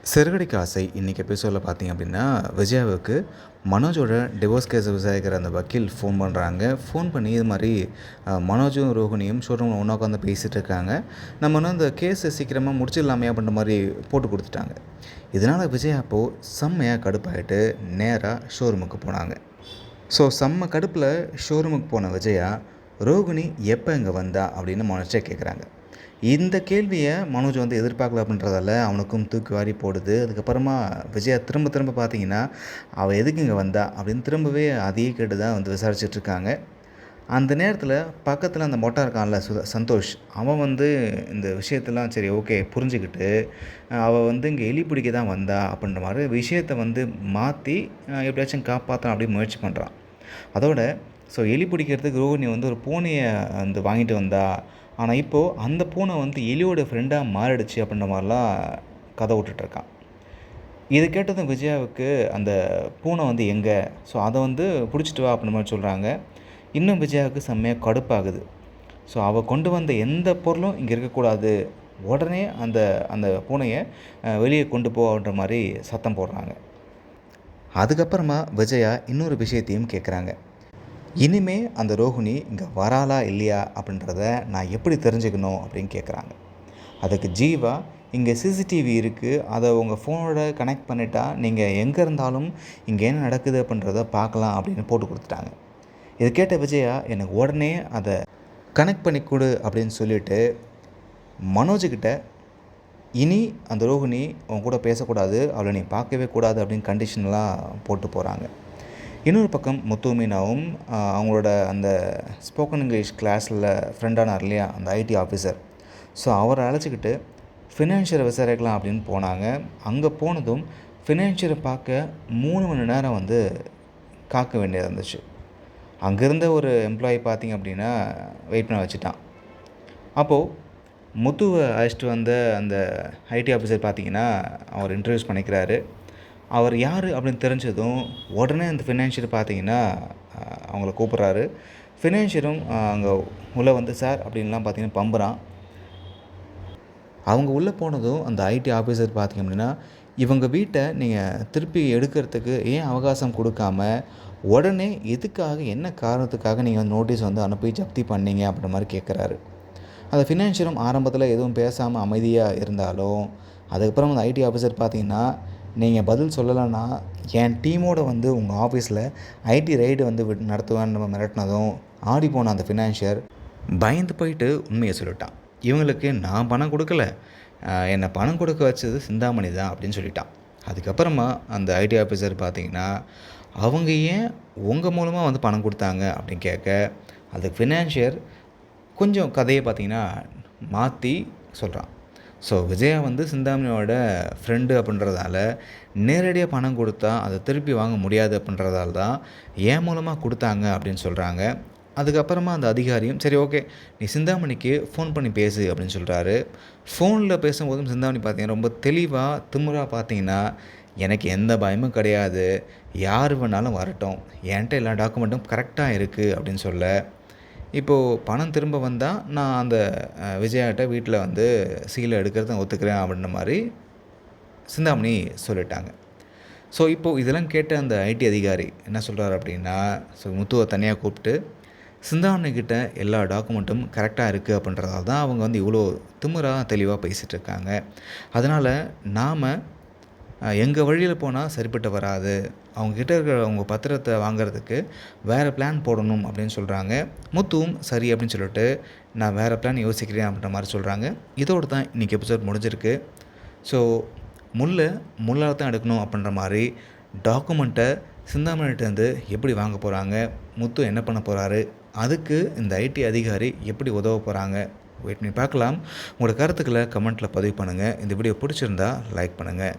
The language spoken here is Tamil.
சிறுகடிக்க ஆசை இன்றைக்கி எபிசோடில் பார்த்தீங்க அப்படின்னா விஜயாவுக்கு மனோஜோட டிவோர்ஸ் கேஸை விசாரிக்கிற அந்த வக்கீல் ஃபோன் பண்ணுறாங்க. ஃபோன் பண்ணி இது மாதிரி மனோஜும் ரோஹிணியும் ஷோரூமில் ஒன்றா உட்காந்து பேசிகிட்டு இருக்காங்க. நம்ம வந்து அந்த கேஸை சீக்கிரமாக முடிச்சிடலாமே அப்படின்ற மாதிரி போட்டு கொடுத்துட்டாங்க. இதனால் விஜயா அப்போது செம்மையாக கடுப்பாகிட்டு நேராக ஷோரூமுக்கு போனாங்க. ஸோ செம்ம கடுப்பில் ஷோரூமுக்கு போன விஜயா ரோஹிணி எப்போ இங்கே வந்தா அப்படின்னு மனோஜை கேட்குறாங்க. இந்த கேள்வியை மனோஜ் வந்து எதிர்பார்க்கல அப்படின்றதால அவனுக்கும் தூக்கி வாரி போடுது. அதுக்கப்புறமா விஜயா திரும்ப பார்த்தீங்கன்னா அவள் எதுக்கு இங்கே வந்தா அப்படின்னு திரும்பவே அதையே கேட்டு தான் வந்து விசாரிச்சிட்ருக்காங்க. அந்த நேரத்தில் பக்கத்தில் அந்த மொட்டை இருக்கான்ல சந்தோஷ், அவன் வந்து இந்த விஷயத்தெல்லாம் சரி ஓகே புரிஞ்சுக்கிட்டு அவள் வந்து இங்கே எலி பிடிக்க தான் வந்தா அப்படின்ற மாதிரி விஷயத்தை வந்து மாற்றி எப்படியாச்சும் காப்பாற்றலாம் அப்படின்னு முயற்சி பண்ணுறான். அதோட எலி பிடிக்கிறதுக்கு ரோஹிணி வந்து ஒரு பூனையை வந்து வாங்கிட்டு வந்தா. ஆனால் இப்போது அந்த பூனை வந்து எலியோட ஃப்ரெண்டாக மாறிடுச்சு அப்படின்ற மாதிரிலாம் கதை விட்டுட்ருக்கான். இது கேட்டதும் விஜயாவுக்கு அந்த பூனை வந்து எங்கே, அதை வந்து பிடிச்சிட்டு வா அப்படின்ற மாதிரி சொல்கிறாங்க. இன்னும் விஜயாவுக்கு செம்மையாக கடுப்பாகுது. அவள் கொண்டு வந்த எந்த பொருளும் இங்கே இருக்கக்கூடாது, உடனே அந்த அந்த பூனையை வெளியே கொண்டு போ அப்படின்ற மாதிரி சத்தம் போடுறாங்க. அதுக்கப்புறமா விஜயா இன்னொரு விஷயத்தையும் கேட்குறாங்க. இனிமே அந்த ரோஹிணி இங்கே வராளா இல்லையா அப்படின்றத நான் எப்படி தெரிஞ்சுக்கணும் அப்படின்னு கேட்குறாங்க. அதுக்கு ஜீவா, இங்கே சிசிடிவி இருக்குது, அதை உங்கள் ஃபோனோட கனெக்ட் பண்ணிட்டா நீங்கள் எங்கே இருந்தாலும் இங்கே என்ன நடக்குது அப்படின்றத பார்க்கலாம் அப்படின்னு போட்டு கொடுத்துட்டாங்க. இது கேட்ட விஜயா எனக்கு உடனே அதை கனெக்ட் பண்ணி கொடு அப்படின்னு சொல்லிவிட்டு மனோஜுக்கிட்ட இனி அந்த ரோஹிணி உன் கூட பேசக்கூடாது, அவளை நீ பார்க்கவே கூடாது அப்படின்னு கண்டிஷன்லாம் போட்டு போகிறாங்க. இன்னொரு பக்கம் முத்து மீனாவும் அவங்களோட அந்த ஸ்போக்கன் இங்கிலீஷ் கிளாஸில் ஃப்ரெண்டானார் இல்லையா அந்த ஐடி ஆஃபீஸர், அவரை அழைச்சிக்கிட்டு ஃபினான்ஷியரை விசாரிக்கலாம் அப்படின்னு போனாங்க. அங்கே போனதும் ஃபினான்ஷியரை பார்க்க 3 மணி நேரம் வந்து காக்க வேண்டியதாக இருந்துச்சு. அங்கேருந்த ஒரு எம்ப்ளாயி பார்த்திங்க அப்படின்னா வெயிட் பண்ண வச்சுட்டான். அப்போது முத்துவை அழைச்சிட்டு வந்த அந்த ஐடி ஆஃபீஸர் பார்த்திங்கன்னா அவர் இன்ட்ரடியூஸ் பண்ணிக்கிறாரு. அவர் யார் அப்படின்னு தெரிஞ்சதும் உடனே அந்த ஃபினான்ஷியர் பார்த்திங்கன்னா அவங்கள கூப்பிட்றாரு. ஃபினான்ஷியரும் அங்கே உள்ளே வந்து சார் அப்படின்லாம் பார்த்திங்கன்னா பம்புறான். அவங்க உள்ளே போனதும் அந்த ஐடி ஆஃபீஸர் பார்த்திங்க அப்படின்னா இவங்க வீட்டை நீங்கள் திருப்பி எடுக்கிறதுக்கு ஏன் அவகாசம் கொடுக்காம உடனே எதுக்காக என்ன காரணத்துக்காக நீங்கள் நோட்டீஸ் வந்து அனுப்பி ஜப்தி பண்ணீங்க அப்படின்ற மாதிரி கேட்குறாரு. அந்த ஃபினான்ஷியரும் ஆரம்பத்தில் எதுவும் பேசாமல் அமைதியாக இருந்தாலும் அதுக்கப்புறம் அந்த ஐடி ஆஃபீஸர் பார்த்திங்கன்னா நீங்கள் பதில் சொல்லலைன்னா என் டீமோடு வந்து உங்கள் ஆஃபீஸில் ஐடி ரைடு வந்து நடத்துவேன்னு நம்ம மிரட்டினதும் ஆடி போன அந்த ஃபினான்ஷியர் பயந்து போயிட்டு உண்மையை சொல்லிட்டான். இவங்களுக்கு நான் பணம் கொடுக்கல, என்னை பணம் கொடுக்க வச்சது சிந்தாமணி தான் அப்படின்னு சொல்லிட்டான். அதுக்கப்புறமா அந்த ஐடி ஆஃபீஸர் பார்த்திங்கன்னா அவங்க ஏன் உங்கள் மூலமாக வந்து பணம் கொடுத்தாங்க அப்படின்னு கேட்க அதுக்கு ஃபினான்ஷியர் கொஞ்சம் கதையை பார்த்திங்கன்னா மாற்றி சொல்கிறான். விஜயா வந்து சிந்தாமணியோட ஃப்ரெண்டு அப்படின்றதால நேரடியாக பணம் கொடுத்தா அதை திருப்பி வாங்க முடியாது அப்படின்றதால தான் என் மூலமாக கொடுத்தாங்க அப்படின்னு சொல்கிறாங்க. அதுக்கப்புறமா அந்த அதிகாரியும் சரி ஓகே நீ சிந்தாமணிக்கு ஃபோன் பண்ணி பேசு அப்படின்னு சொல்கிறாரு. ஃபோனில் பேசும்போதும் சிந்தாமணி பார்த்திங்கன்னா ரொம்ப தெளிவாக திமுறாக பார்த்திங்கன்னா எனக்கு எந்த பயமும் கிடையாது, யார் வேணாலும் வரட்டும், என்கிட்ட எல்லா டாக்குமெண்ட்டும் கரெக்டாக இருக்குது அப்படின்னு சொல்ல இப்போது பணம் திரும்ப வந்தால் நான் அந்த விஜயாட்ட வீட்டில் வந்து சீலை எடுக்கிறத ஒத்துக்கிறேன் அப்படின்ற மாதிரி சிந்தாமணி சொல்லிட்டாங்க. இப்போது இதெல்லாம் கேட்ட அந்த ஐடி அதிகாரி என்ன சொல்கிறார் அப்படின்னா முத்துவை தனியாக கூப்பிட்டு சிந்தாமணிக்கிட்ட எல்லா டாக்குமெண்ட்டும் கரெக்டாக இருக்குது அப்படின்றதால தான் அவங்க வந்து இவ்வளோ திமிராக தெளிவாக பேசிகிட்ருக்காங்க. அதனால் நாம் எங்கள் வழியில் போனால் சரிப்பட்டு வராது, அவங்கக்கிட்ட இருக்கிற அவங்க பத்திரத்தை வாங்கிறதுக்கு வேறு பிளான் போடணும் அப்படின்னு சொல்கிறாங்க. முத்துவும் சரி அப்படின்னு சொல்லிட்டு நான் வேறு பிளான் யோசிக்கிறேன் அப்படின்ற மாதிரி சொல்கிறாங்க. இதோடு தான் இன்றைக்கி எபிசோட் முடிஞ்சிருக்கு. முள்ளால் தான் எடுக்கணும் அப்படின்ற மாதிரி டாக்குமெண்ட்டை சிந்தாமணிகிட்டேருந்து எப்படி வாங்க போகிறாங்க, முத்து என்ன பண்ண போகிறாரு, அதுக்கு இந்த ஐடி அதிகாரி எப்படி உதவ போகிறாங்க, வெயிட் பண்ணி பார்க்கலாம். உங்களோட கருத்துக்களை கமெண்ட்டில் பதிவு பண்ணுங்கள். இந்த வீடியோ பிடிச்சிருந்தா லைக் பண்ணுங்கள்.